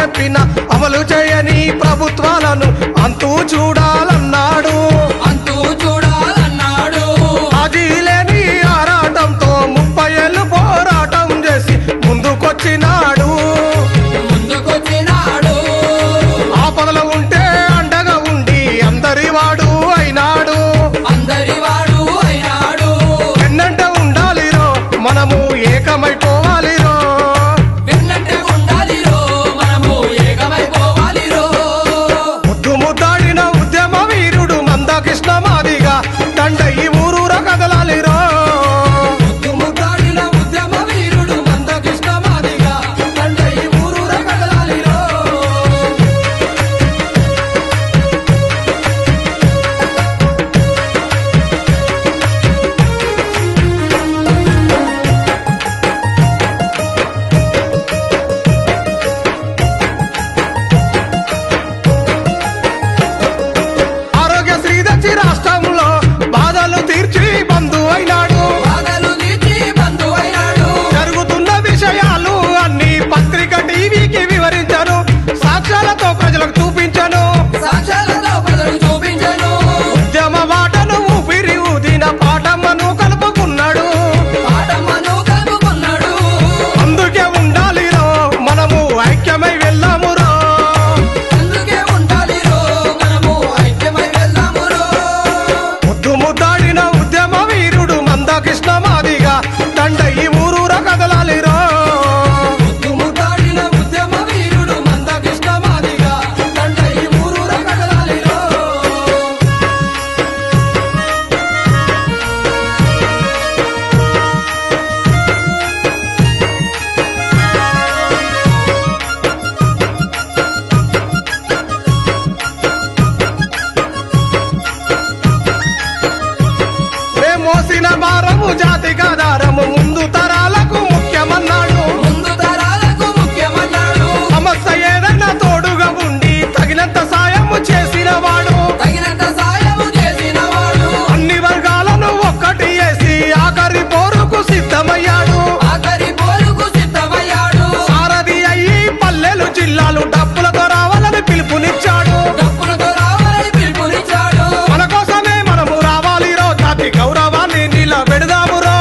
చెప్పిన అమలు చేయని ప్రభుత్వాలను అంతూ చూడాలన్నాడు. అది లేని ఆరాటంతో 30 ఏళ్ళు పోరాటం చేసి ముందుకొచ్చినాడు. ఆపదలో ఉంటే అండగా ఉండి అందరి వాడు అయినాడు. ఎన్నంటే ఉండాలిరో మనము ఏకమైపోవాలిరో. ముద్దు ముద్దాడిన ఉద్యమ వీరుడు మందకృష్ణ మాదిగా దండయి ఊరూర కదలాలిరో. రాష్ట్రంలో బాధలు తీర్చి బంధు అయినాడు. జరుగుతున్న విషయాలు అన్ని పత్రిక టీవీకి వివరించను. సాక్ష్యాలతో ప్రజలకు చూపించను. ఉద్యమ బాటను ఊపిరి ఊదిన పాటమ్మను కలుపుకున్నాడు. అందుకే ఉండాలిరో మనము ఐక్యమై వెళ్ళామురో. ముద్దాడిన ఉద్యమ వీరుడు మందకృష్ణ మాదిగా దండయి ఊరూర కదలాలిరో. మోసిన భారము జాతికి ఆధారము ముందు తరాలకు ముఖ్యమన్నాడు. సమస్య ఏదైనా తోడుగా ఉండి తగినంత సాయము చేసినవాడు. అన్ని వర్గాలను ఒక్కటి చేసి ఆఖరి పోరుకు సిద్ధమయ్యాడు. సారథి అయ్యి పల్లెలు జిల్లాలు డప్పులతో రావాలని పిలుపునిచ్చాడు. మన కోసమే మనము రావాలిరో జాతి గౌరవాన్ని నిలబెడదామురో.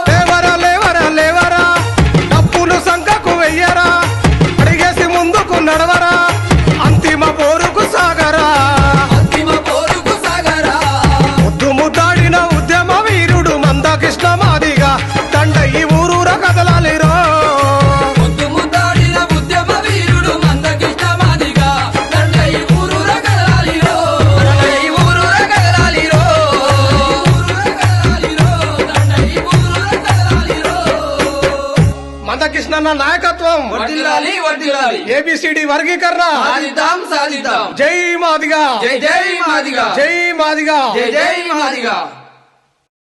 లేవరా లేవరా లేవరా డప్పులు సంకకు వెయ్యరా. అడిగేసి ముందుకు నడవరా అంతిమ పోరుకు సాగరా. ముద్దు ముద్దాడిన ఉద్యమ వీరుడు మందకృష్ణ మాదిగా దండయి ఊరూర కదలాలిరో. మందకృష్ణన్న నాయకత్వం ఏబిసిడి వర్గీకరణ సాధిద్దాం. జై మాదిగా, జై మాదిగా, జై మాదిగా, జై మాదిగా.